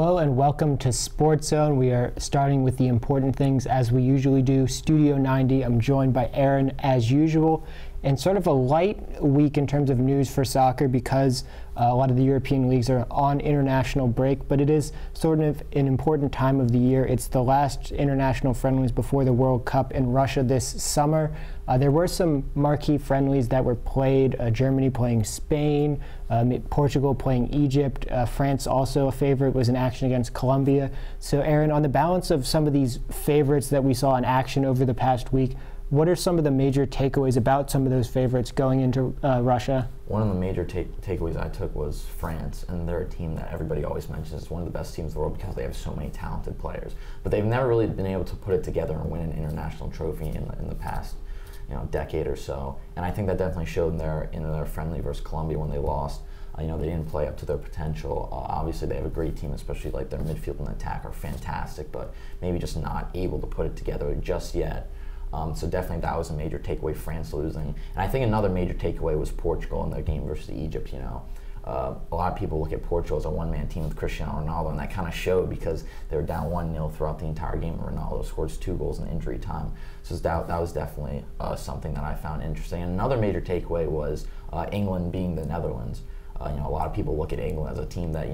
Hello and welcome to SportsZone. We are starting with the important things as we usually do. Studio 90, I'm joined by Aaron as usual. And sort of a light week in terms of news for soccer because a lot of the European leagues are on international break, but it is sort of an important time of the year. It's the last international friendlies before the World Cup in Russia this summer. There were some marquee friendlies that were played, Germany playing Spain, Portugal playing Egypt, France also a favorite was in action against Colombia. So Aaron, on the balance of some of these favorites that we saw in action over the past week, what are some of the major takeaways about some of those favorites going into Russia? One of the major takeaways I took was France, and they're a team that everybody always mentions is one of the best teams in the world because they have so many talented players. But they've never really been able to put it together and win an international trophy in the past decade or so. And I think that definitely showed in their friendly versus Colombia when they lost. They didn't play up to their potential. Obviously, they have a great team, especially like their midfield and attack are fantastic, but maybe just not able to put it together just yet. So definitely that was a major takeaway, France losing. And I think another major takeaway was Portugal in their game versus Egypt. A lot of people look at Portugal as a one-man team with Cristiano Ronaldo, and that kind of showed because they were down 1-0 throughout the entire game, and Ronaldo scores 2 goals in injury time. So that was definitely something that I found interesting. And another major takeaway was England being the Netherlands. A lot of people look at England as a team that,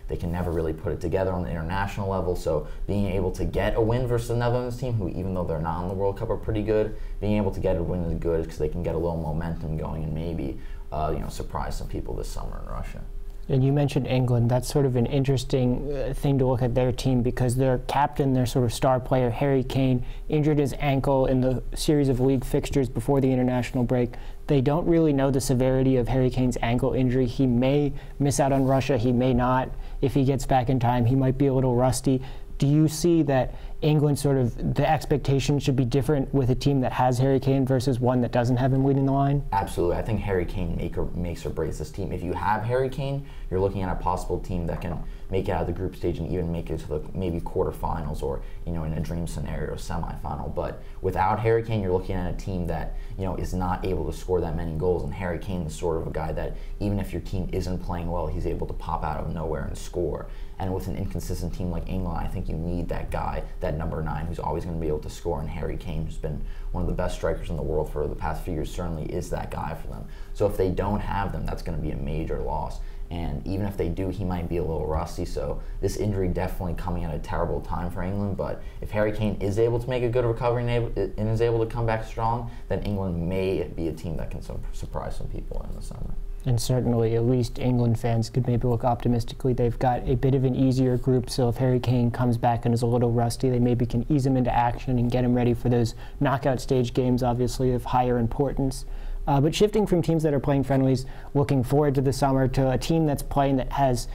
they can never really put it together on the international level. So being able to get a win versus the Netherlands team, who even though they're not in the World Cup are pretty good, being able to get a win is good because they can get a little momentum going and maybe, surprise some people this summer in Russia. And you mentioned England. That's sort of an interesting thing to look at their team because their captain, their sort of star player, Harry Kane, injured his ankle in the series of league fixtures before the international break. They don't really know the severity of Harry Kane's ankle injury. He may miss out on Russia. He may not. If he gets back in time, he might be a little rusty. Do you see that England sort of, the expectation should be different with a team that has Harry Kane versus one that doesn't have him leading the line? Absolutely. I think Harry Kane makes or breaks this team. If you have Harry Kane, you're looking at a possible team that can make it out of the group stage and even make it to the maybe quarterfinals or, in a dream scenario, semifinal. But without Harry Kane, you're looking at a team that, is not able to score that many goals. And Harry Kane is sort of a guy that even if your team isn't playing well, he's able to pop out of nowhere and score. And with an inconsistent team like England, I think you need that guy, that number 9, who's always going to be able to score. And Harry Kane, who's been one of the best strikers in the world for the past few years, certainly is that guy for them. So if they don't have them, that's going to be a major loss. And even if they do, he might be a little rusty. So this injury definitely coming at a terrible time for England. But if Harry Kane is able to make a good recovery and is able to come back strong, then England may be a team that can surprise some people in the summer. And certainly, at least England fans could maybe look optimistically. They've got a bit of an easier group, so if Harry Kane comes back and is a little rusty, they maybe can ease him into action and get him ready for those knockout stage games, obviously, of higher importance. But shifting from teams that are playing friendlies, looking forward to the summer, to a team that's playing that has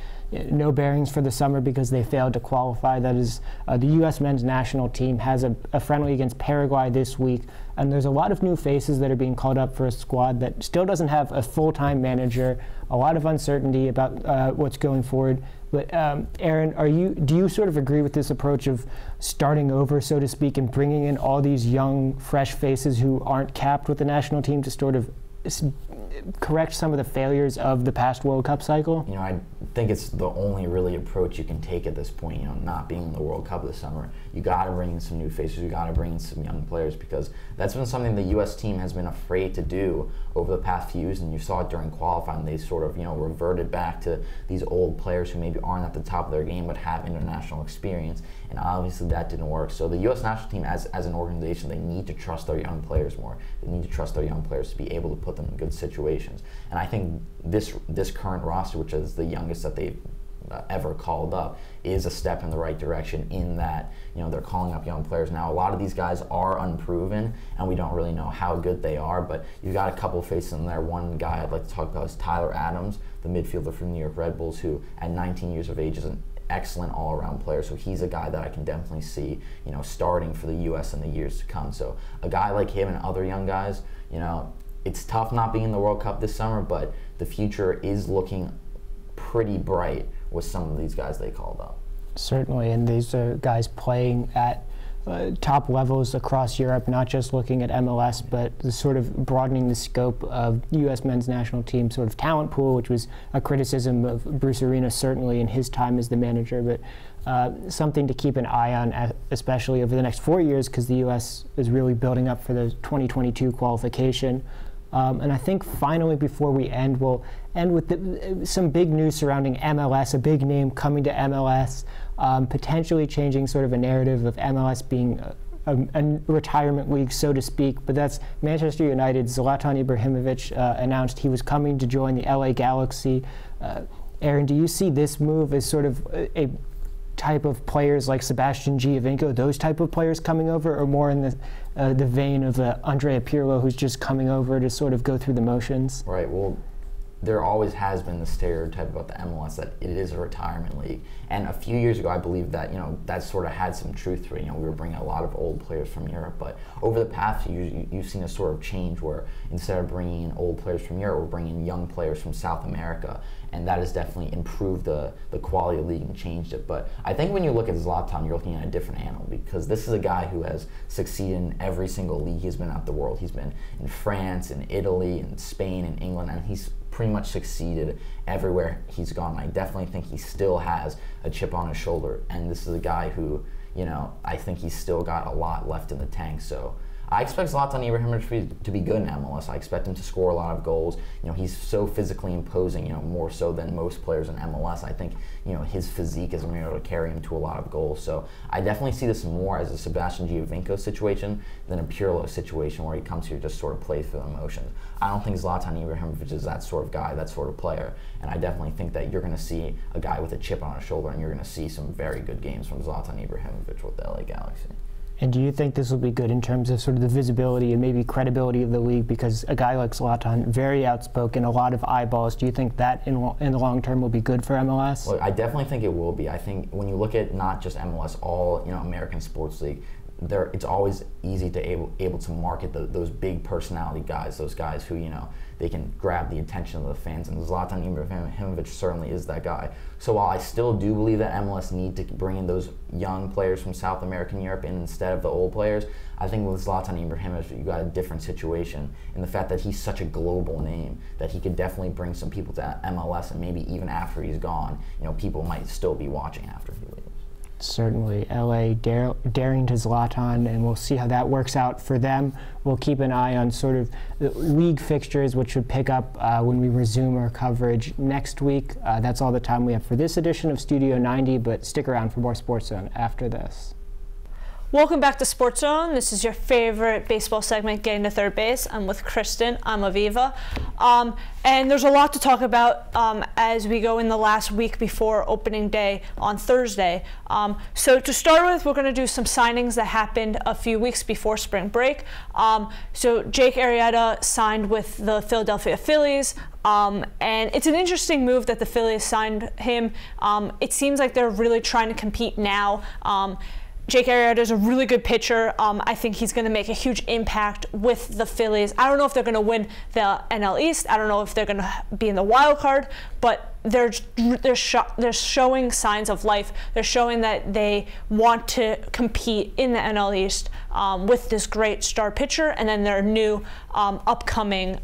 no bearings for the summer because they failed to qualify. That is, the U.S. men's national team has a friendly against Paraguay this week, and there's a lot of new faces that are being called up for a squad that still doesn't have a full-time manager, a lot of uncertainty about what's going forward. But Aaron, do you sort of agree with this approach of starting over, so to speak, and bringing in all these young, fresh faces who aren't capped with the national team to sort of correct some of the failures of the past World Cup cycle? I think it's the only really approach you can take at this point, not being in the World Cup this summer. You got to bring in some new faces, you got to bring in some young players because that's been something the U.S. team has been afraid to do over the past few years, and you saw it during qualifying. They sort of, reverted back to these old players who maybe aren't at the top of their game but have international experience, and obviously that didn't work. So the U.S. national team, as an organization, they need to trust their young players more. They need to trust their young players to be able to put them in good situations. And I think this current roster, which is the youngest that they've ever called up, is a step in the right direction in that they're calling up young players. Now a lot of these guys are unproven and we don't really know how good they are, but you've got a couple of faces in there. One guy I'd like to talk about is Tyler Adams, the midfielder from the New York Red Bulls, who at 19 years of age is an excellent all-around player. So he's a guy that I can definitely see starting for the U.S. in the years to come. So a guy like him and other young guys, it's tough not being in the World Cup this summer, but the future is looking pretty bright with some of these guys they called up. Certainly, and these are guys playing at top levels across Europe, not just looking at MLS, but the sort of broadening the scope of U.S. men's national team sort of talent pool, which was a criticism of Bruce Arena certainly in his time as the manager, but something to keep an eye on, especially over the next 4 years, because the U.S. is really building up for the 2022 qualification. And I think finally, before we end, we'll end with some big news surrounding MLS, a big name coming to MLS, potentially changing sort of a narrative of MLS being a retirement league, so to speak. But that's Manchester United. Zlatan Ibrahimovic announced he was coming to join the LA Galaxy. Aaron, do you see this move as sort of a type of players like Sebastian Giovinco, those type of players coming over, or more in the vein of Andrea Pirlo, who's just coming over to sort of go through the motions? Right. Well, there always has been the stereotype about the MLS that it is a retirement league. And a few years ago, I believe that, that sort of had some truth to it. We were bringing a lot of old players from Europe. But over the past few years, you've seen a sort of change where instead of bringing in old players from Europe, we're bringing in young players from South America. And that has definitely improved the quality of the league and changed it. But I think when you look at Zlatan, you're looking at a different animal, because this is a guy who has succeeded in every single league he's been out the world. He's been in France, in Italy, in Spain, in England, and he's pretty much succeeded everywhere he's gone. I definitely think he still has a chip on his shoulder, and this is a guy who, I think he's still got a lot left in the tank. So I expect Zlatan Ibrahimovic to be good in MLS. I expect him to score a lot of goals. He's so physically imposing, more so than most players in MLS. I think, his physique is able to carry him to a lot of goals. So I definitely see this more as a Sebastian Giovinco situation than a Pirlo situation where he comes here just sort of plays for the emotions. I don't think Zlatan Ibrahimovic is that sort of guy, that sort of player. And I definitely think that you're going to see a guy with a chip on his shoulder, and you're going to see some very good games from Zlatan Ibrahimovic with the LA Galaxy. And do you think this will be good in terms of sort of the visibility and maybe credibility of the league? Because a guy like Zlatan, very outspoken, a lot of eyeballs. Do you think that in the long term will be good for MLS? Well, I definitely think it will be. I think when you look at not just MLS, all American sports league, it's always easy to able to market those big personality guys, those guys who they can grab the attention of the fans, and Zlatan Ibrahimovic certainly is that guy. So while I still do believe that MLS need to bring in those young players from South America and Europe instead of the old players, I think with Zlatan Ibrahimovic you got a different situation in the fact that he's such a global name that he could definitely bring some people to MLS, and maybe even after he's gone, people might still be watching after he leaves. Certainly, LA daring to Zlatan, and we'll see how that works out for them. We'll keep an eye on sort of the league fixtures, which should pick up when we resume our coverage next week. That's all the time we have for this edition of Studio 90, but stick around for more SportsZone after this. Welcome back to SportsZone. This is your favorite baseball segment, Getting to Third Base. I'm with Kristen. I'm Aviva. And there's a lot to talk about as we go in the last week before opening day on Thursday. So to start with, we're going to do some signings that happened a few weeks before spring break. So Jake Arrieta signed with the Philadelphia Phillies. And it's an interesting move that the Phillies signed him. It seems like they're really trying to compete now. Jake Arrieta is a really good pitcher. I think he's going to make a huge impact with the Phillies. I don't know if they're going to win the NL East. I don't know if they're going to be in the wild card, but they're showing signs of life. They're showing that they want to compete in the NL East with this great star pitcher and then their new upcoming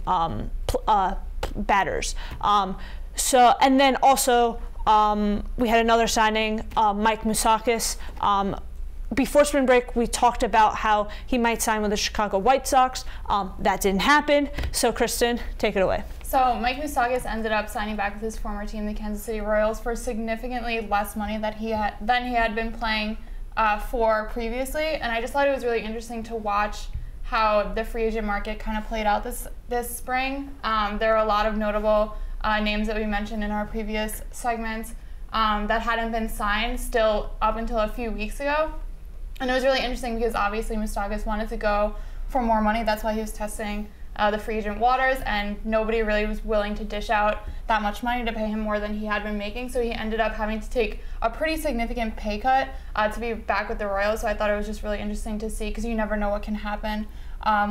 batters. And then also we had another signing, Mike Moustakas. Before spring break, we talked about how he might sign with the Chicago White Sox. That didn't happen. So, Kristen, take it away. So, Mike Moustakas ended up signing back with his former team, the Kansas City Royals, for significantly less money than he had been playing for previously. And I just thought it was really interesting to watch how the free agent market kind of played out this spring. There are a lot of notable names that we mentioned in our previous segments that hadn't been signed still up until a few weeks ago. And it was really interesting because obviously Moustakas wanted to go for more money. That's why he was testing the free agent waters, and nobody really was willing to dish out that much money to pay him more than he had been making. So he ended up having to take a pretty significant pay cut to be back with the Royals. So I thought it was just really interesting to see, because you never know what can happen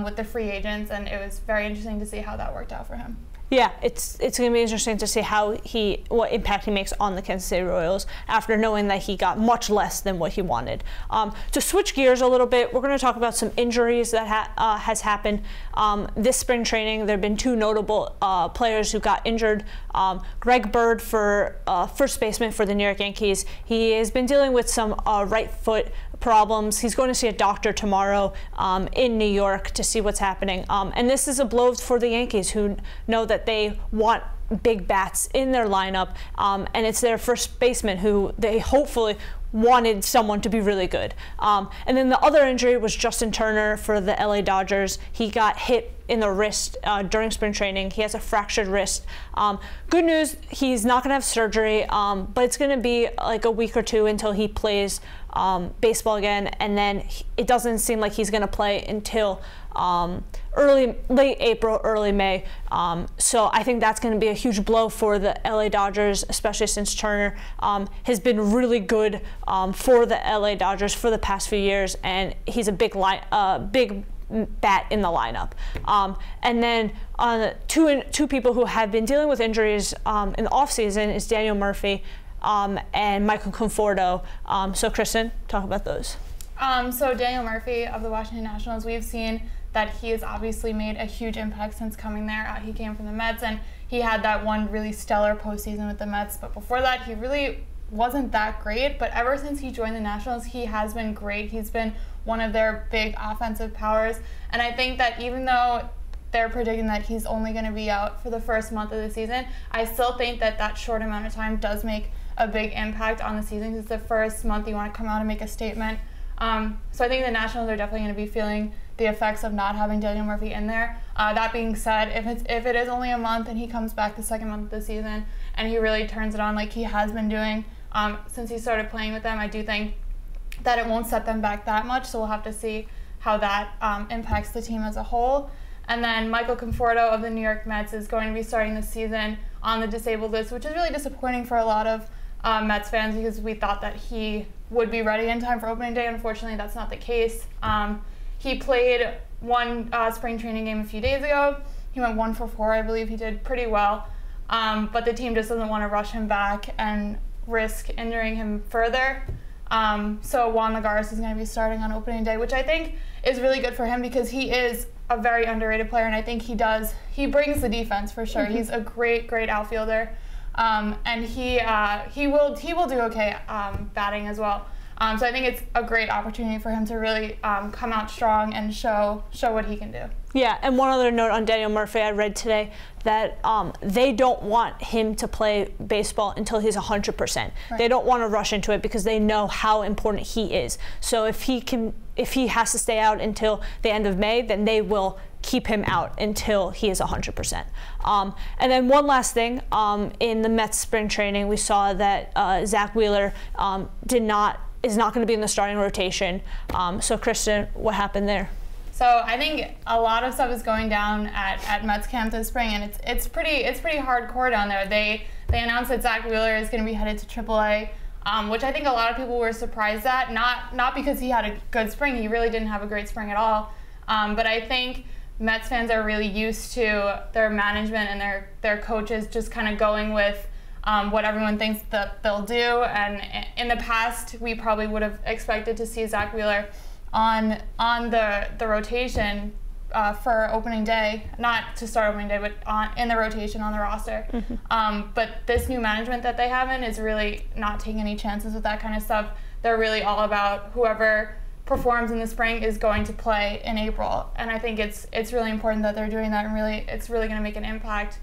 with the free agents, and it was very interesting to see how that worked out for him. Yeah, it's going to be interesting to see what impact he makes on the Kansas City Royals after knowing that he got much less than what he wanted. To switch gears a little bit, we're going to talk about some injuries that has happened this spring training. There have been two notable players who got injured. Greg Bird, for first baseman for the New York Yankees, he has been dealing with some right foot problems. He's going to see a doctor tomorrow in New York to see what's happening. And this is a blow for the Yankees, who know that they want big bats in their lineup, and it's their first baseman who they hopefully wanted someone to be really good. And then the other injury was Justin Turner for the LA Dodgers. He got hit in the wrist during spring training. He has a fractured wrist. Good news, he's not going to have surgery, but it's going to be like a week or two until he plays baseball again, and then it doesn't seem like he's going to play until late April, early May. So I think that's going to be a huge blow for the LA Dodgers, especially since Turner has been really good for the LA Dodgers for the past few years, and he's a big bat in the lineup. And then two people who have been dealing with injuries in the offseason is Daniel Murphy and Michael Conforto. So Kristen, talk about those. So Daniel Murphy of the Washington Nationals, we've seen that he has obviously made a huge impact since coming there. He came from the Mets, and he had that one really stellar postseason with the Mets. But before that, he really wasn't that great. But ever since he joined the Nationals, he has been great. He's been one of their big offensive powers. And I think that even though they're predicting that he's only going to be out for the first month of the season, I still think that that short amount of time does make a big impact on the season. It's the first month you want to come out and make a statement. So I think the Nationals are definitely going to be feeling the effects of not having Daniel Murphy in there. That being said, if it is only a month and he comes back the second month of the season and he really turns it on like he has been doing since he started playing with them, I do think that it won't set them back that much. So we'll have to see how that impacts the team as a whole. And then Michael Conforto of the New York Mets is going to be starting the season on the disabled list, which is really disappointing for a lot of Mets fans because we thought that he would be ready in time for opening day. Unfortunately, that's not the case. He played one spring training game a few days ago. He went 1 for 4, I believe. He did pretty well. But the team just doesn't want to rush him back and risk injuring him further. So Juan Lagares is going to be starting on opening day, which I think is really good for him because he is a very underrated player, and I think he brings the defense for sure. Mm-hmm. He's a great outfielder, and he will do okay batting as well. So I think it's a great opportunity for him to really come out strong and show what he can do. Yeah, and one other note on Daniel Murphy, I read today that they don't want him to play baseball until he's 100%. Right. They don't want to rush into it because they know how important he is. So if he has to stay out until the end of May, then they will keep him out until he is 100%. And then one last thing, in the Mets spring training, we saw that Zach Wheeler is not going to be in the starting rotation. So Kristen, what happened there? So I think a lot of stuff is going down at Mets camp this spring, and it's pretty hardcore down there. They announced that Zach Wheeler is going to be headed to AAA, which I think a lot of people were surprised at. Not because he had a good spring. He really didn't have a great spring at all. But I think Mets fans are really used to their management and their coaches just kind of going with what everyone thinks that they'll do. And in the past, we probably would have expected to see Zach Wheeler on the rotation for opening day, not to start opening day, but in the rotation on the roster. Mm-hmm. But this new management that they have in is really not taking any chances with that kind of stuff. They're really all about whoever performs in the spring is going to play in April, and I think it's really important that they're doing that, and it's really going to make an impact.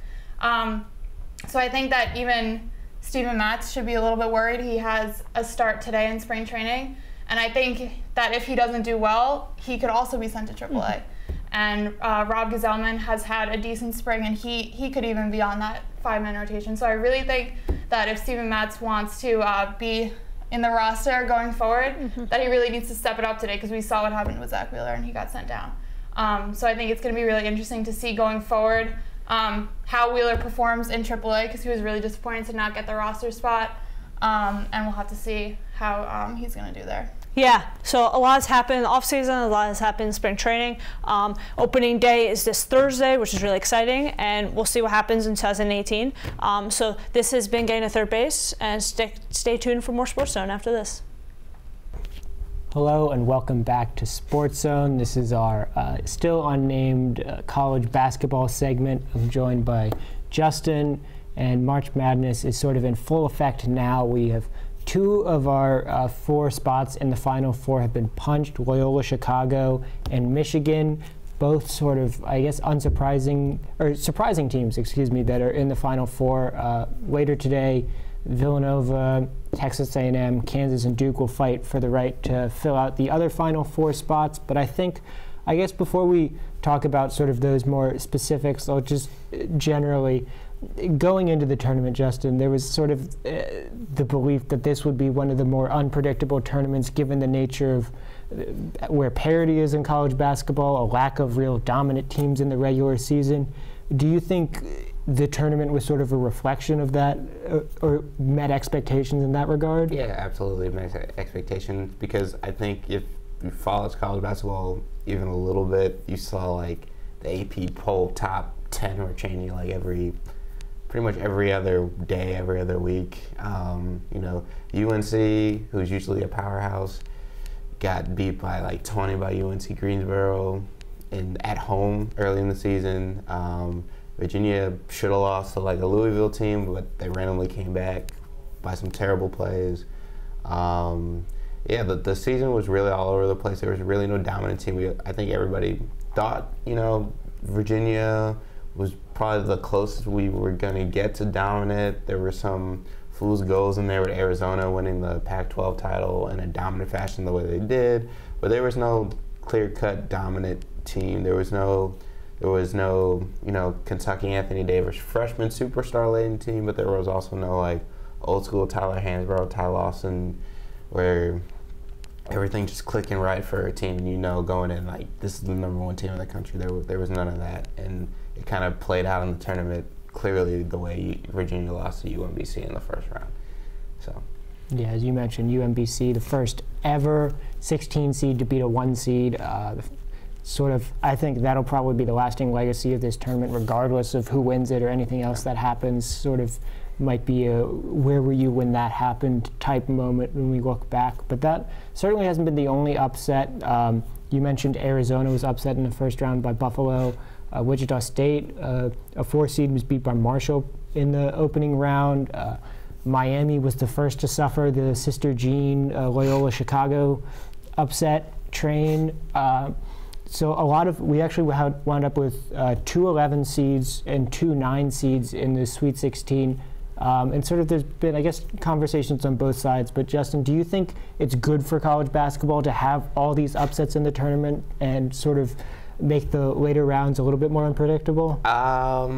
So I think that even Steven Matz should be a little bit worried. He has a start today in spring training, and I think that if he doesn't do well, he could also be sent to AAA. Mm-hmm. And Rob Gazelman has had a decent spring, and he could even be on that 5-man rotation. So I really think that if Steven Matz wants to be in the roster going forward, mm-hmm. that he really needs to step it up today, because we saw what happened with Zach Wheeler and he got sent down. So I think it's going to be really interesting to see going forward how Wheeler performs in AAA, because he was really disappointed to not get the roster spot, and we'll have to see how he's going to do there. Yeah, so a lot has happened in the offseason, a lot has happened in spring training. Opening day is this Thursday, which is really exciting, and we'll see what happens in 2018. So this has been Getting to Third Base, and stay tuned for more SportsZone after this. Hello and welcome back to SportsZone. This is our still unnamed college basketball segment. I'm joined by Justin, and March Madness is sort of in full effect now. We have 2 of our 4 spots in the Final Four have been punched, Loyola Chicago and Michigan, both sort of, I guess, surprising teams, that are in the Final Four. Later today, Villanova, Texas A&M, Kansas, and Duke will fight for the right to fill out the other Final Four spots. But I guess before we talk about sort of those more specifics, I'll just generally, going into the tournament, Justin, there was sort of the belief that this would be one of the more unpredictable tournaments given the nature of where parity is in college basketball, a lack of real dominant teams in the regular season. Do you think the tournament was sort of a reflection of that or met expectations in that regard? Yeah, absolutely met expectations, because I think if you followed college basketball even a little bit, you saw like the AP poll top 10 were changing like pretty much every other day, every other week. UNC, who's usually a powerhouse, got beat by like 20 by UNC Greensboro at home early in the season. Virginia should have lost to like a Louisville team, but they randomly came back by some terrible plays. The season was really all over the place. There was really no dominant team. I think everybody thought, Virginia was probably the closest we were going to get to dominant. There were some fool's goals in there with Arizona winning the Pac-12 title in a dominant fashion the way they did, but there was no clear-cut dominant team. There was no Kentucky Anthony Davis freshman superstar-laden team, but there was also no like old school Tyler Hansbrough, Ty Lawson, where everything just clicking right for a team, going in like this is the #1 team in the country. There was none of that, and it kind of played out in the tournament clearly the way Virginia lost to UMBC in the first round. So. Yeah, as you mentioned, UMBC, the first ever 16 seed to beat a 1 seed. I think that'll probably be the lasting legacy of this tournament, regardless of who wins it or anything else that happens. Sort of might be a where were you when that happened type moment when we look back. But that certainly hasn't been the only upset. You mentioned Arizona was upset in the first round by Buffalo. Wichita State, a 4 seed, was beat by Marshall in the opening round. Miami was the first to suffer the Sister Jean Loyola Chicago upset train. So we actually wound up with 2 11 seeds and 2 9 seeds in the Sweet 16. And sort of there's been, I guess, conversations on both sides. But Justin, do you think it's good for college basketball to have all these upsets in the tournament and sort of make the later rounds a little bit more unpredictable? I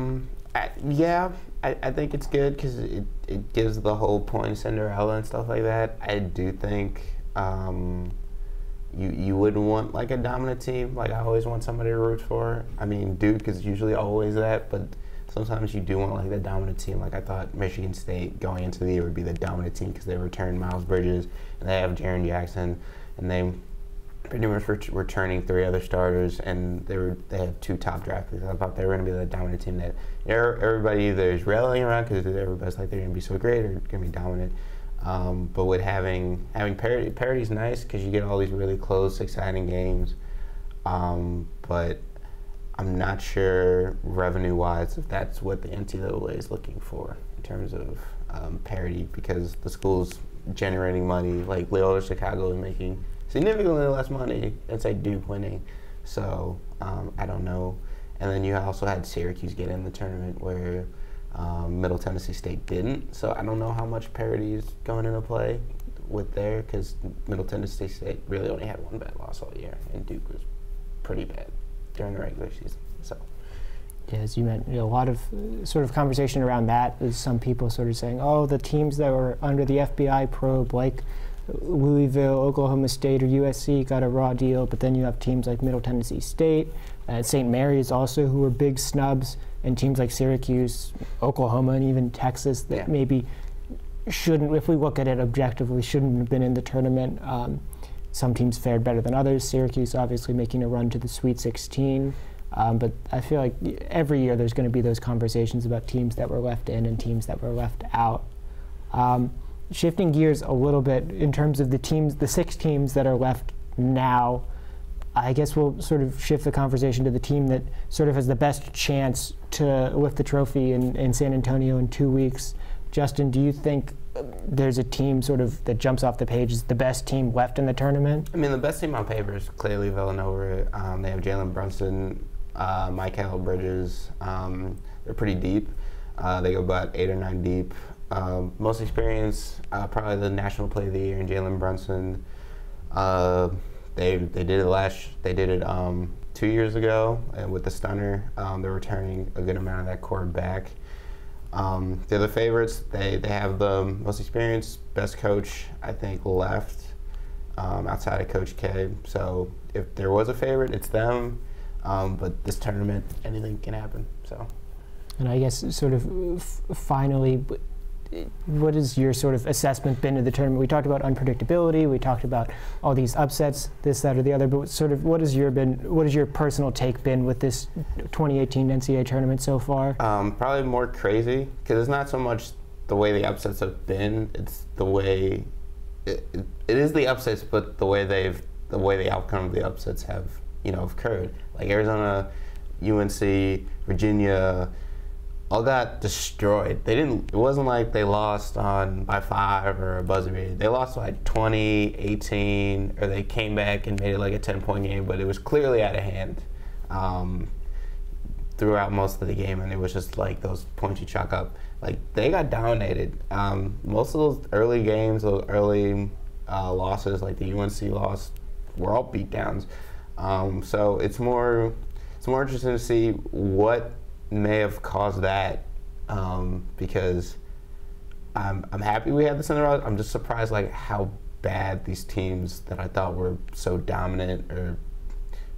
think it's good because it gives the whole point of Cinderella and stuff like that. I do think you wouldn't want like a dominant team. Like I always want somebody to root for. I mean, Duke is usually always that, but sometimes you do want like the dominant team. Like I thought Michigan State going into the year would be the dominant team because they returned Miles Bridges and they have Jaren Jackson, and they pretty much returning 3 other starters, and they have 2 top draft picks. I thought they were going to be the dominant team that everybody either is rallying around because everybody's like they're going to be so great or going to be dominant. But with having parity is nice because you get all these really close, exciting games. But I'm not sure revenue-wise if that's what the NCAA is looking for in terms of parity, because the schools generating money, like Loyola Chicago, is making significantly less money than say Duke winning. So I don't know. And then you also had Syracuse get in the tournament where Middle Tennessee State didn't. So I don't know how much parity is going into play with there, because Middle Tennessee State really only had 1 bad loss all year, and Duke was pretty bad during the regular season. So. Yeah, as you mentioned, a lot of sort of conversation around that is some people sort of saying, oh, the teams that were under the FBI probe, like Louisville, Oklahoma State, or USC, got a raw deal, but then you have teams like Middle Tennessee State, St. Mary's also, who were big snubs, and teams like Syracuse, Oklahoma, and even Texas that maybe shouldn't, if we look at it objectively, shouldn't have been in the tournament. some teams fared better than others. Syracuse obviously making a run to the Sweet 16. But I feel like every year there's going to be those conversations about teams that were left in and teams that were left out. Shifting gears a little bit in terms of the 6 teams that are left now, I guess we'll sort of shift the conversation to the team that sort of has the best chance to lift the trophy in San Antonio in 2 weeks. Justin, do you think there's a team sort of that jumps off the page as the best team left in the tournament? I mean, the best team on paper is clearly Villanova. They have Jalen Brunson, Michael Bridges. They're pretty deep. They go about 8 or 9 deep. Most experience, probably the National Player of the Year in Jalen Brunson. They did it 2 years ago with the Stunner. They're returning a good amount of that core back. They're the favorites. They have the most experience, best coach, I think, left outside of Coach K. So if there was a favorite, it's them. But this tournament, anything can happen. So. And I guess sort of finally, what has your sort of assessment been of the tournament? We talked about unpredictability. We talked about all these upsets, this, that, or the other. But sort of, what has your personal take been with this 2018 NCAA tournament so far? Probably more crazy because it's not so much the way the upsets have been. It's the way it is the upsets, but the way the outcome of the upsets have occurred. Like Arizona, UNC, Virginia, all got destroyed. It wasn't like they lost by 5 or a buzzer beater. They lost by 20, 18, or they came back and made it like a 10-point game, but it was clearly out of hand throughout most of the game, and it was just like those points you chalk up. Like, they got dominated. Most of those early games, those early losses, like the UNC loss, were all beatdowns. So it's more interesting to see what may have caused that, because I'm happy we had the Cinderella. I'm just surprised like how bad these teams that I thought were so dominant or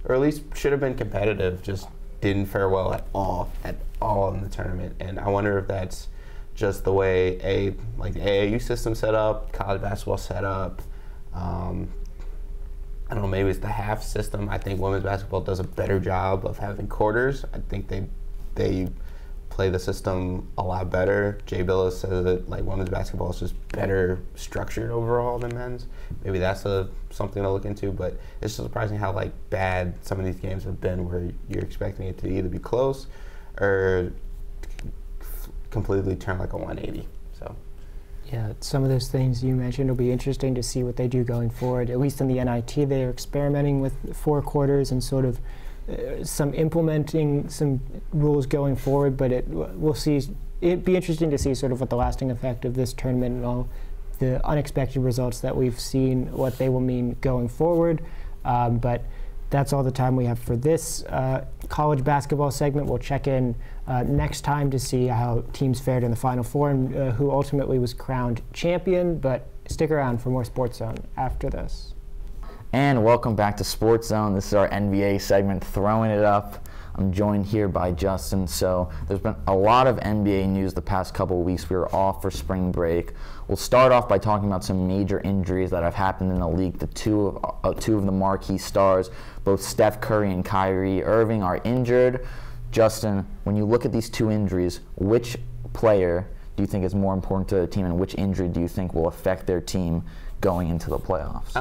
at least should have been competitive just didn't fare well at all in the tournament. And I wonder if that's just the way the AAU system set up, college basketball set up. I don't know, maybe it's the half system. I think women's basketball does a better job of having quarters. I think they play the system a lot better. Jay Billis says that like women's basketball is just better structured overall than men's. Maybe that's something to look into, but it's just surprising how like bad some of these games have been where you're expecting it to either be close or completely turn like a 180. So. Yeah, some of those things you mentioned will be interesting to see what they do going forward. At least in the NIT, they are experimenting with 4 quarters and sort of implementing some rules going forward. But we'll see. It'd be interesting to see sort of what the lasting effect of this tournament and all the unexpected results that we've seen, what they will mean going forward. But that's all the time we have for this college basketball segment. We'll check in next time to see how teams fared in the Final Four and who ultimately was crowned champion. But stick around for more SportsZone after this. And welcome back to SportsZone. This is our NBA segment, Throwing It Up. I'm joined here by Justin. So there's been a lot of NBA news the past couple of weeks. We were off for spring break. We'll start off by talking about some major injuries that have happened in the league. The two of the marquee stars, both Steph Curry and Kyrie Irving, are injured. Justin, when you look at these 2 injuries, which player do you think is more important to the team, and which injury do you think will affect their team going into the playoffs?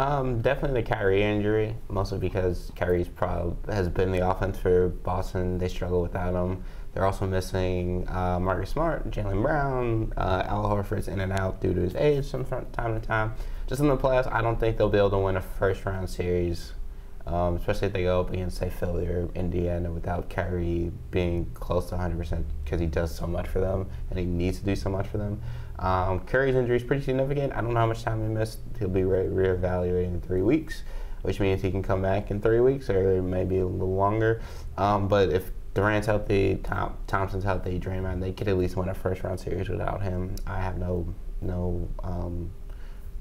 Definitely the Kyrie injury, mostly because Kyrie's has been the offense for Boston. They struggle without him. They're also missing Marcus Smart, Jaylen Brown, Al Horford's in and out due to his age from time to time. Just in the playoffs, I don't think they'll be able to win a first-round series, especially if they go up against, say, Philly or Indiana without Kyrie being close to 100% because he does so much for them and he needs to do so much for them. Curry's injury is pretty significant. I don't know how much time he missed. He'll be reevaluated in 3 weeks, which means he can come back in 3 weeks or maybe a little longer. But if Durant's healthy, Thompson's healthy, Draymond, they could at least win a first-round series without him. I have no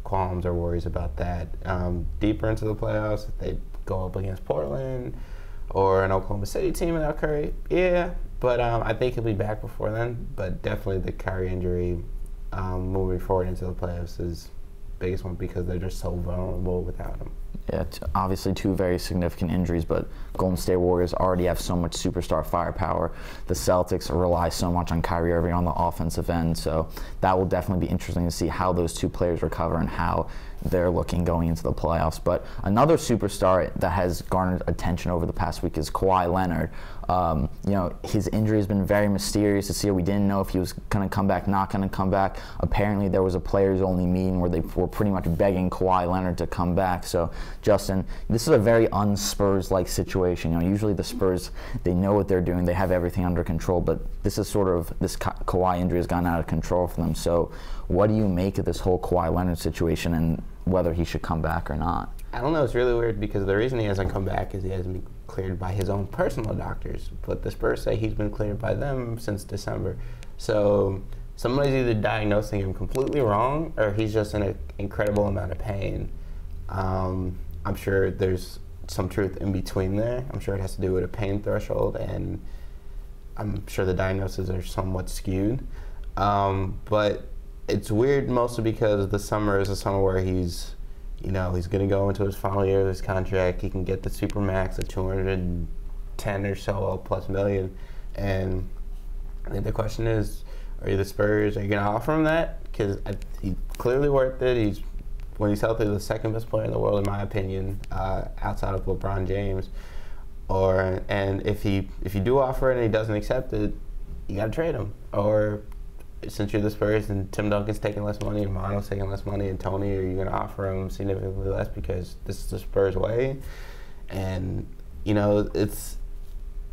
qualms or worries about that. Deeper into the playoffs, if they go up against Portland or an Oklahoma City team without Curry, yeah. But I think he'll be back before then. But definitely the Kyrie injury moving forward into the playoffs is the biggest one because they're just so vulnerable without him. Yeah, obviously two very significant injuries, but Golden State Warriors already have so much superstar firepower. The Celtics rely so much on Kyrie Irving on the offensive end, so that will definitely be interesting to see how those two players recover and how they're looking going into the playoffs. But another superstar that has garnered attention over the past week is Kawhi Leonard. His injury has been very mysterious this year. We didn't know if he was going to come back, not going to come back. Apparently, there was a players-only meeting where they were pretty much begging Kawhi Leonard to come back. So, Justin, this is a very un-Spurs-like situation. Usually the Spurs, they know what they're doing. They have everything under control. But this Kawhi injury has gone out of control for them. So, what do you make of this whole Kawhi Leonard situation and whether he should come back or not? I don't know. It's really weird because the reason he hasn't come back is he hasn't been cleared by his own personal doctors. But the Spurs say he's been cleared by them since December. So somebody's either diagnosing him completely wrong or he's just in an incredible amount of pain. I'm sure there's some truth in between there. I'm sure it has to do with a pain threshold, and I'm sure the diagnoses are somewhat skewed. But it's weird mostly because the summer is a summer where he's going to go into his final year of his contract. He can get the supermax of 210 or so plus million. And I think the question is, are you the Spurs? Are you going to offer him that? Because he's clearly worth it. When he's healthy, the second best player in the world, in my opinion, outside of LeBron James. And if you do offer it and he doesn't accept it, you got to trade him. Or since you're the Spurs and Tim Duncan's taking less money and Mono's taking less money and Tony, are you going to offer him significantly less because this is the Spurs way? And, it's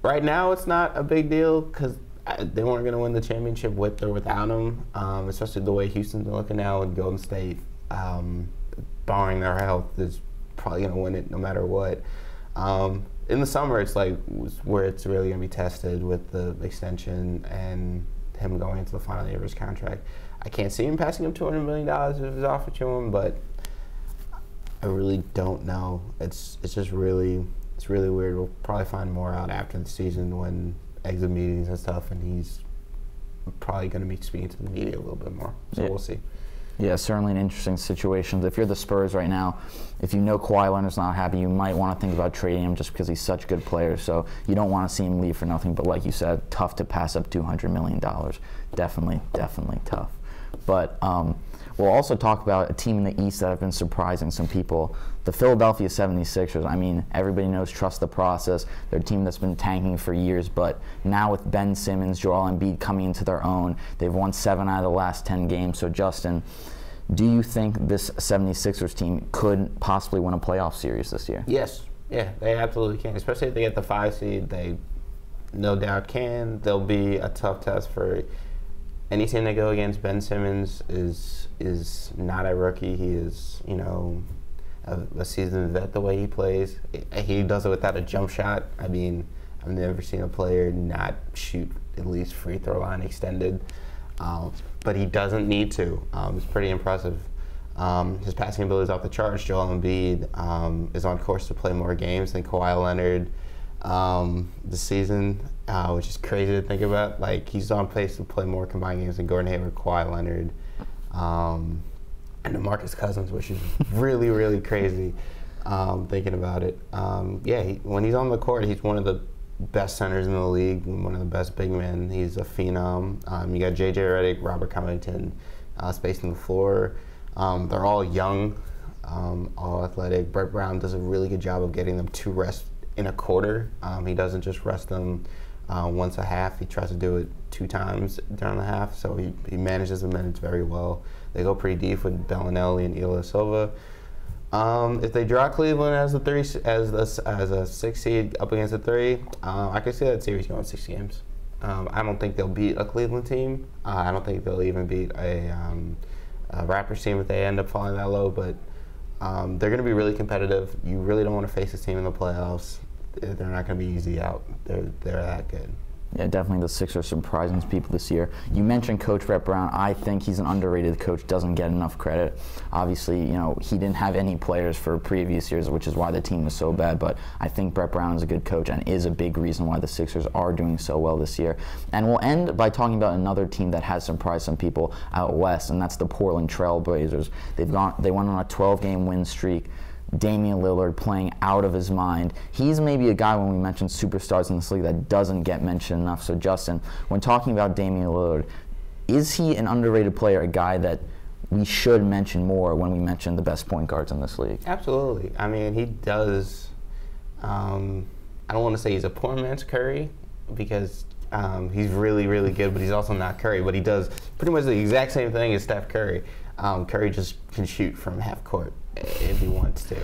right now it's not a big deal because they weren't going to win the championship with or without him, especially the way Houston's been looking now and Golden State, barring their health, is probably going to win it no matter what. In the summer, it's like where it's really going to be tested with the extension and him going into the final year of his contract. I can't see him passing him $200 million if it's offered to him, but I really don't know. It's really weird. We'll probably find more out after the season when exit meetings and stuff, and he's probably going to be speaking to the media a little bit more. So We'll see. Yeah, certainly an interesting situation. If you're the Spurs right now, if you know Kawhi Leonard's not happy, you might want to think about trading him just because he's such a good player. So you don't want to see him leave for nothing. But like you said, tough to pass up $200 million. Definitely tough. But we'll also talk about a team in the East that have been surprising some people. The Philadelphia 76ers. I mean, everybody knows trust the process. They're a team that's been tanking for years, but now with Ben Simmons, Joel Embiid coming into their own, they've won 7 out of the last 10 games. So, Justin, do you think this 76ers team could possibly win a playoff series this year? Yes. Yeah, they absolutely can. Especially if they get the 5 seed, they no doubt can. They'll be a tough test for any team they go against. Ben Simmons is not a rookie. He is, a seasoned vet the way he plays. He does it without a jump shot. I mean, I've never seen a player not shoot at least free throw line extended. But he doesn't need to. It's pretty impressive. His passing ability is off the charts. Joel Embiid is on course to play more games than Kawhi Leonard this season, which is crazy to think about. Like, he's on pace to play more combined games than Gordon Hayward, Kawhi Leonard, and DeMarcus Cousins, which is really, really crazy thinking about it. When he's on the court, he's one of the best centers in the league, one of the best big men. He's a phenom. You got J.J. Redick, Robert Covington spacing the floor. They're all young, all athletic. Brett Brown does a really good job of getting them to rest in a quarter. He doesn't just rest them once a half. He tries to do it 2 times during the half, so he manages the minutes very well. They go pretty deep with Bellinelli and Ilyasova. If they draw Cleveland as a 6 seed up against a 3, I could see that series going 6 games. I don't think they'll beat a Cleveland team. I don't think they'll even beat a Raptors team if they end up falling that low. But they're going to be really competitive. You really don't want to face this team in the playoffs. They're not going to be easy out. They're that good. Yeah, definitely the Sixers surprising people this year. You mentioned Coach Brett Brown. I think he's an underrated coach, doesn't get enough credit. Obviously, he didn't have any players for previous years, which is why the team was so bad. But I think Brett Brown is a good coach and is a big reason why the Sixers are doing so well this year. And we'll end by talking about another team that has surprised some people out west, and that's the Portland Trail Blazers. They went on a 12-game win streak. Damian Lillard playing out of his mind. He's maybe a guy, when we mention superstars in this league, that doesn't get mentioned enough. So Justin, when talking about Damian Lillard, is he an underrated player, a guy that we should mention more when we mention the best point guards in this league? Absolutely. I mean, he does. I don't want to say he's a poor man's Curry, because he's really, really good, but he's also not Curry. But he does pretty much the exact same thing as Steph Curry. Curry just can shoot from half court if he wants to.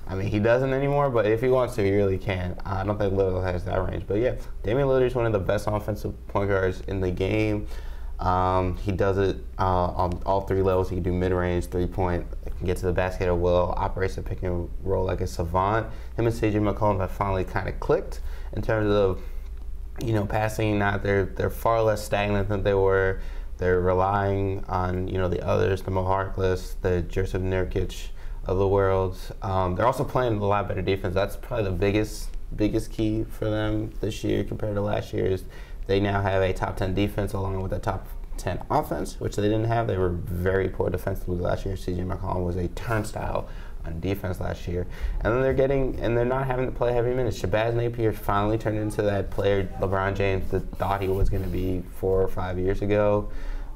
I mean, he doesn't anymore, but if he wants to, he really can. I don't think Lillard has that range. But yeah, Damian Lillard is one of the best offensive point guards in the game. He does it on all three levels. He can do mid-range, three-point, can get to the basket at will, operates the pick and roll like a savant. Him and CJ McCollum have finally kind of clicked in terms of, passing. They're far less stagnant than they were. They're relying on, the others, the Mo Harkless, the Joseph Nurkic of the world. They're also playing a lot better defense. That's probably the biggest key for them this year compared to last year. Is they now have a top 10 defense along with a top 10 offense, which they didn't have. They were very poor defensively last year. CJ McCollum was a turnstile on defense last year. And then they're not having to play heavy minutes. Shabazz Napier finally turned into that player LeBron James thought he was going to be 4 or 5 years ago.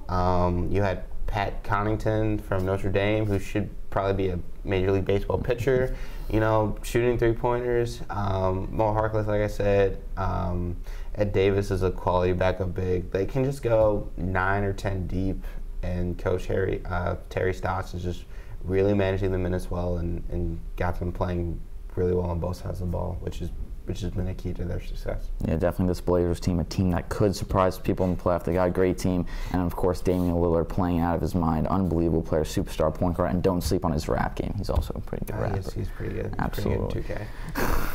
You had Pat Connaughton from Notre Dame, who should probably be a Major League Baseball pitcher, shooting three-pointers. Mo Harkless, like I said. Ed Davis is a quality backup big. They can just go 9 or 10 deep, and Coach Terry Stotts is just really managing the minutes well and got them playing really well on both sides of the ball, which has been a key to their success. Yeah, definitely this Blazers team, a team that could surprise people in the playoff. They got a great team, and of course Damian Lillard playing out of his mind, unbelievable player, superstar point guard, and don't sleep on his rap game. He's also a pretty good rapper. He's pretty good. Absolutely. Pretty good in 2K.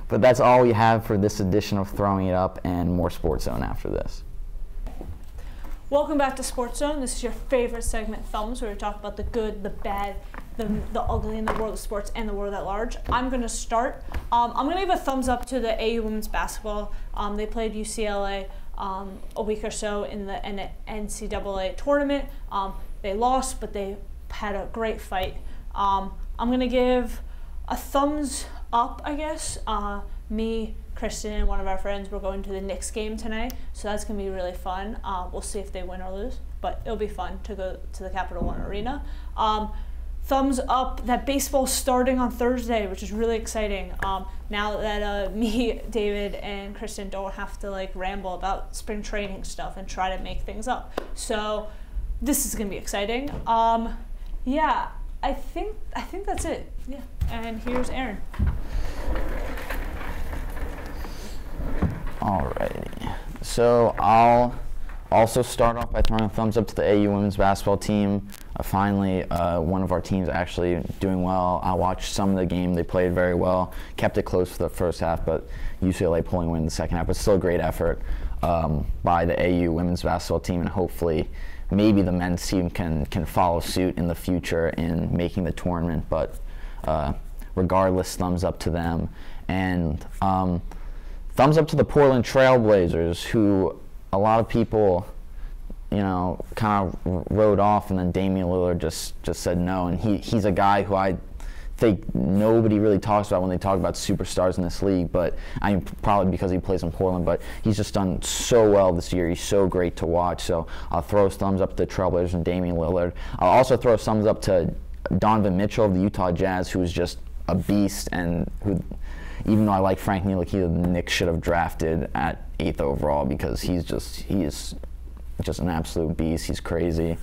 But that's all we have for this edition of Throwing It Up, and more SportsZone after this. Welcome back to SportsZone. This is your favorite segment, Thumbs, where we talk about the good, the bad, the ugly in the world of sports and the world at large. I'm going to start. I'm going to give a thumbs up to the AU women's basketball. They played UCLA a week or so in the NCAA tournament. They lost, but they had a great fight. I'm going to give a thumbs up, I guess. Me, Kristen, and one of our friends, we're going to the Knicks game tonight, so that's going to be really fun. We'll see if they win or lose, but it'll be fun to go to the Capital One Arena. Thumbs up that baseball's starting on Thursday, which is really exciting. Now that me, David, and Kristen don't have to ramble about spring training stuff and try to make things up. So this is going to be exciting. Yeah, I think that's it. Yeah, and here's Aaron. Alrighty, so I'll also start off by throwing a thumbs up to the AU women's basketball team. Finally, one of our teams actually doing well. I watched some of the game. They played very well, kept it close for the first half, but UCLA pulling away in the second half. But still a great effort by the AU women's basketball team, and hopefully maybe the men's team can follow suit in the future in making the tournament. But regardless, thumbs up to them. And thumbs up to the Portland Trailblazers, who a lot of people, kind of wrote off, and then Damian Lillard just said no. And he's a guy who I think nobody really talks about when they talk about superstars in this league, but I mean, probably because he plays in Portland, but he's just done so well this year. He's so great to watch. So I'll throw a thumbs up to the Trailblazers and Damian Lillard. I'll also throw a thumbs up to Donovan Mitchell of the Utah Jazz, who is just a beast, and who, even though I like Frank Ntilikina, the Knicks should have drafted at 8th overall, because he is just an absolute beast. He's crazy.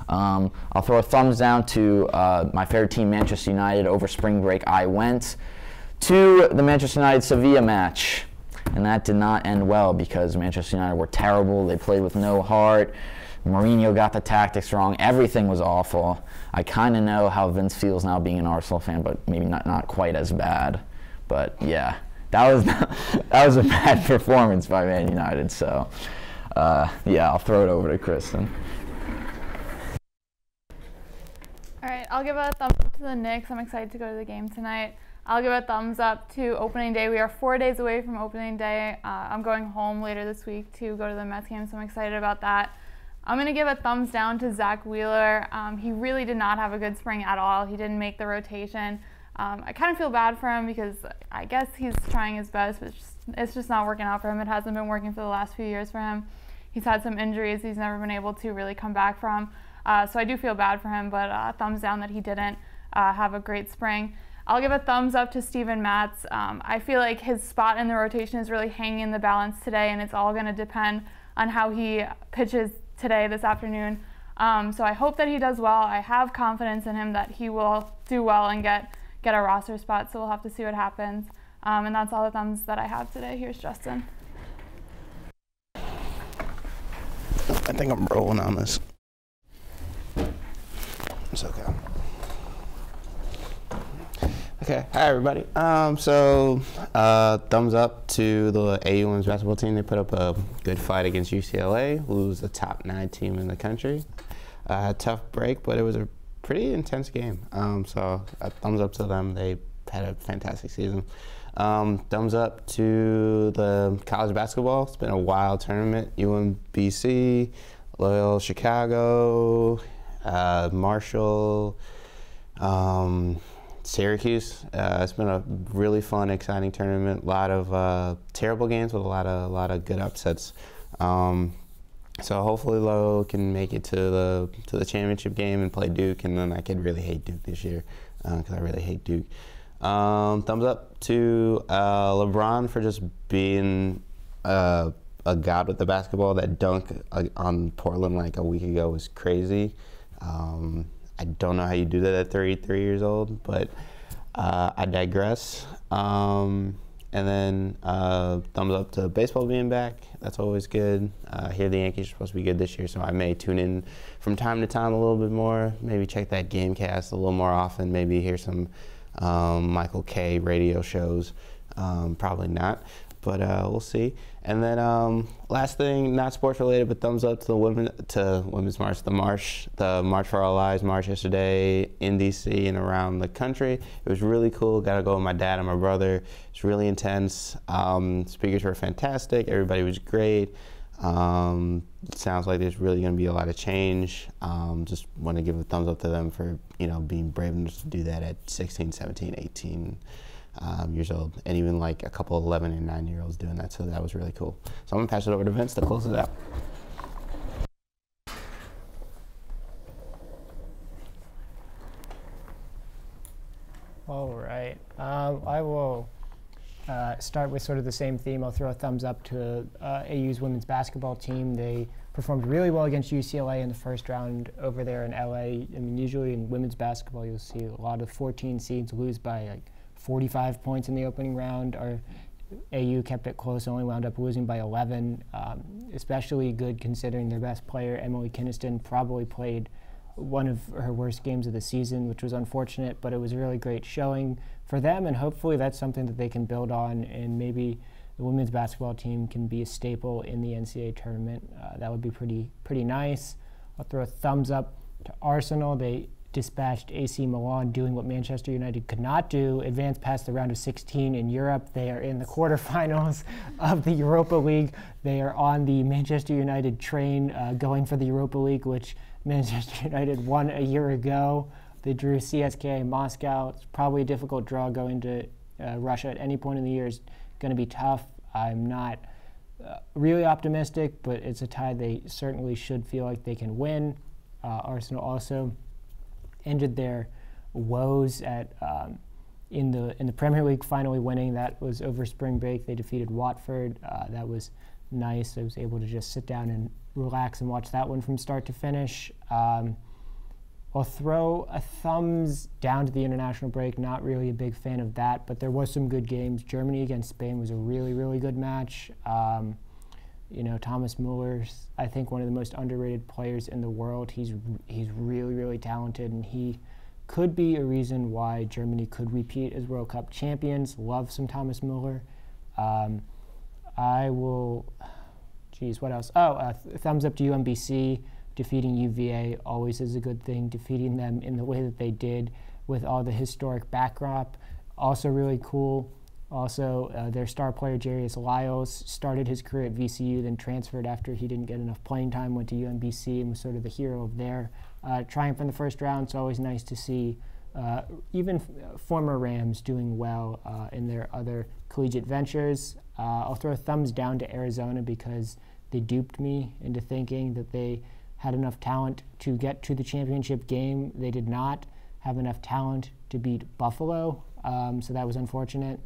I'll throw a thumbs down to my favorite team, Manchester United. Over spring break, I went to the Manchester United-Sevilla match, and that did not end well because Manchester United were terrible. They played with no heart. Mourinho got the tactics wrong. Everything was awful. I kind of know how Vince feels now being an Arsenal fan, but maybe not quite as bad. But yeah, that was a bad performance by Man United. So yeah, I'll throw it over to Kristen. All right, I'll give a thumbs up to the Knicks. I'm excited to go to the game tonight. I'll give a thumbs up to opening day. We are 4 days away from opening day. I'm going home later this week to go to the Mets game, so I'm excited about that. I'm going to give a thumbs down to Zach Wheeler. He really did not have a good spring at all. He didn't make the rotation. I kind of feel bad for him because I guess he's trying his best, but it's just not working out for him. It hasn't been working for the last few years for him. He's had some injuries he's never been able to really come back from. So I do feel bad for him, but thumbs down that he didn't have a great spring. I'll give a thumbs up to Steven Matz. I feel like his spot in the rotation is really hanging in the balance today, and it's all going to depend on how he pitches today, this afternoon. So I hope that he does well. I have confidence in him that he will do well and get a roster spot, so we'll have to see what happens. And that's all the thumbs that I have today. Here's Justin. I think I'm rolling on this. It's okay. Okay, hi everybody. Thumbs up to the AU women's basketball team. They put up a good fight against UCLA, who was the top 9 team in the country. Tough break, but it was a pretty intense game. Thumbs up to them. They had a fantastic season. Thumbs up to the college basketball. It's been a wild tournament. UMBC, Loyola Chicago, Marshall, Syracuse. It's been a really fun, exciting tournament. A lot of terrible games with a lot of good upsets. So hopefully Loyola can make it to the championship game and play Duke, and then I could really hate Duke this year because I really hate Duke. Thumbs up to LeBron for just being a god with the basketball. That dunk on Portland like a week ago was crazy. I don't know how you do that at 33 years old, but I digress. And then thumbs up to baseball being back. That's always good. I hear the Yankees are supposed to be good this year, so I may tune in from time to time a little bit more. Maybe check that Gamecast a little more often. Maybe hear some Michael K. radio shows. Probably not, but we'll see. And then last thing, not sports related, but thumbs up to the Women's March, the March for Our Lives march yesterday in DC and around the country. It was really cool. Got to go with my dad and my brother. It's really intense. Speakers were fantastic. Everybody was great. It sounds like there's really going to be a lot of change. Just want to give a thumbs up to them for being brave enough to do that at 16, 17, 18. Years old, and even like a couple of 11 and 9-year-olds doing that, so that was really cool. So I'm gonna pass it over to Vince to close it out. All right, I will start with sort of the same theme. I'll throw a thumbs up to AU's women's basketball team. They performed really well against UCLA in the first round over there in LA. I mean, usually in women's basketball, you'll see a lot of 14 seeds lose by like 45 points in the opening round. Our AU kept it close, only wound up losing by 11. Especially good considering their best player, Emily Kinniston, probably played one of her worst games of the season, which was unfortunate, but it was a really great showing for them, and hopefully that's something that they can build on, and maybe the women's basketball team can be a staple in the NCAA tournament. That would be pretty nice. I'll throw a thumbs up to Arsenal. They dispatched AC Milan, doing what Manchester United could not do, advanced past the round of 16 in Europe. They are in the quarterfinals of the Europa League. They are on the Manchester United train going for the Europa League, which Manchester United won a year ago. They drew CSKA Moscow. It's probably a difficult draw. Going to Russia at any point in the year is going to be tough. I'm not really optimistic, but it's a tie they certainly should feel like they can win. Arsenal also ended their woes at in the Premier League, finally winning. That was over spring break. They defeated Watford. That was nice. I was able to just sit down and relax and watch that one from start to finish. I'll throw a thumbs down to the international break. Not really a big fan of that, but there was some good games. Germany against Spain was a really, really good match. Thomas Muller's, I think, one of the most underrated players in the world. He's really, really talented, and he could be a reason why Germany could repeat as World Cup champions. Love some Thomas Muller. I will, what else? Thumbs up to UMBC. Defeating UVA always is a good thing. Defeating them in the way that they did with all the historic backdrop, also really cool. Also, their star player, Jarius Lyles, started his career at VCU, then transferred after he didn't get enough playing time, went to UMBC, and was sort of the hero of their triumph in the first round. It's always nice to see even former Rams doing well in their other collegiate ventures. I'll throw a thumbs down to Arizona because they duped me into thinking that they had enough talent to get to the championship game. They did not have enough talent to beat Buffalo, so that was unfortunate.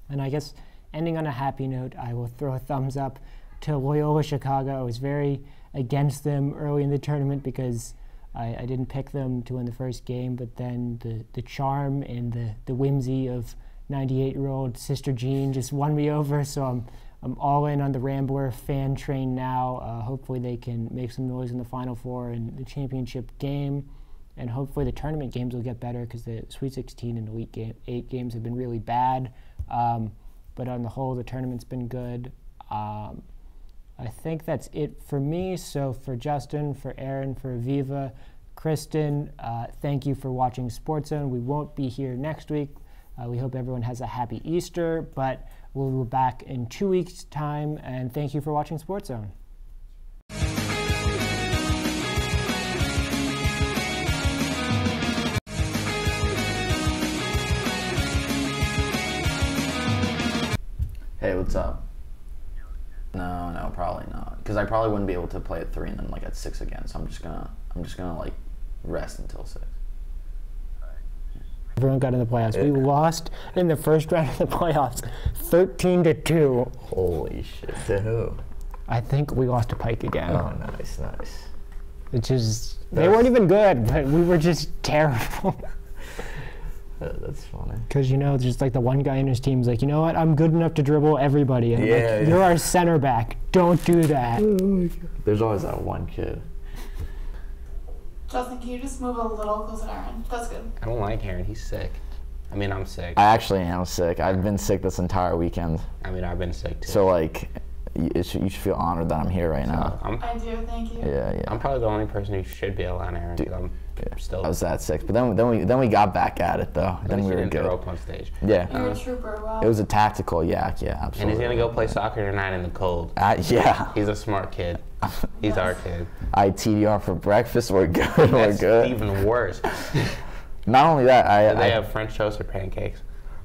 And I guess ending on a happy note, I will throw a thumbs up to Loyola Chicago. I was very against them early in the tournament because I didn't pick them to win the first game, but then the charm and the whimsy of 98-year-old Sister Jean just won me over, so I'm all in on the Rambler fan train now. Hopefully they can make some noise in the Final Four and the championship game, and hopefully the tournament games will get better because the Sweet 16 and Elite 8 games have been really bad. But on the whole, the tournament's been good. I think that's it for me. So for Justin, for Aaron, for Aviva, Kristen, thank you for watching SportsZone. We won't be here next week. We hope everyone has a happy Easter, but we'll be back in 2 weeks' time, and thank you for watching SportsZone. Hey, what's up? No, probably not. Because I probably wouldn't be able to play at 3 and then like at 6 again. So I'm just gonna like rest until 6. Everyone got in the playoffs. We lost in the first round of the playoffs, 13-2. Holy shit! To who? I think we lost to Pike again. Oh, nice. It's just they weren't even good, but we were just terrible. That's funny. Because, just like the one guy in his team's like, you know what, I'm good enough to dribble everybody. And I'm like, you're our center back. Don't do that. Oh my God. There's always that one kid. Justin, can you just move a little closer to Aaron? That's good. I don't like Aaron. He's sick. I mean, I'm sick. I actually am sick. I've been sick this entire weekend. I mean, I've been sick too. So like, you should feel honored that I'm here right now. I do, thank you. Yeah. I'm probably the only person who should be allowed Aaron. Dude, I'm still. I was that sick, but then we got back at it though. Then we were good. Throw up on stage. Yeah. You're a trooper. Wow. It was a tactical yak. Yeah, absolutely. And he's gonna go play soccer tonight in the cold. Yeah. He's a smart kid. He's our kid. I TDR for breakfast. We're good. That's We're good. even worse. Not only that, They have French toast or pancakes.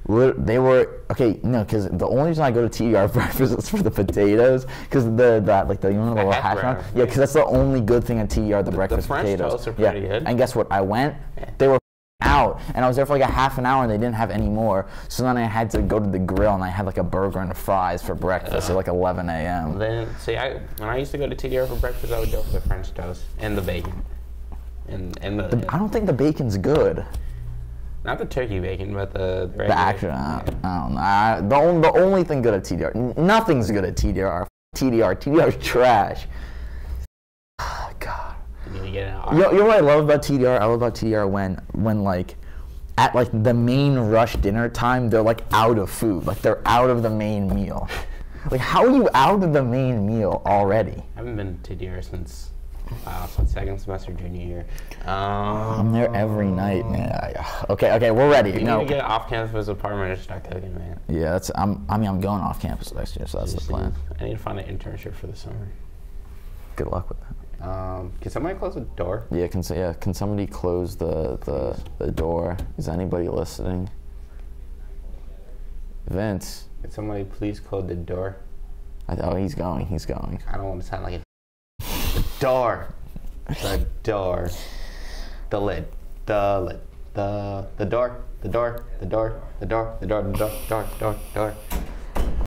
They were okay. No, because the only reason I go to TDR breakfast is for the potatoes. Because the little hash brown. Yeah, because that's the only good thing at TDR. The breakfast French potatoes. toasts are pretty good. And guess what? I went. They were out, and I was there for like a half an hour, and they didn't have any more. So then I had to go to the grill, and I had like a burger and fries for breakfast at like 11 a.m. Then see, when I used to go to TDR for breakfast, I would go for the French toast and the bacon. I don't think the bacon's good. Not the turkey bacon, but the The actual, I don't know. The only thing good at TDR, nothing's good at TDR. TDR's trash. God. You need to get it out. You know what I love about TDR? I love about TDR when like at like the main rush dinner time, they're like out of food. Like they're out of the main meal. Like how are you out of the main meal already? I haven't been to TDR since second semester junior year. I'm there every night, man. Okay, we're ready. You need to get off campus apartment and start cooking, man. Yeah, I'm going off campus next year, so that's the plan. I need to find an internship for the summer. Good luck with that. Can somebody close the door? Yeah, can somebody close the door? Is anybody listening? Vince. Can somebody please close the door? Oh, he's going. I don't want to sound like a the door. The door. The lid. The lid. The door. The door. The door. The door. The door. The door. Door.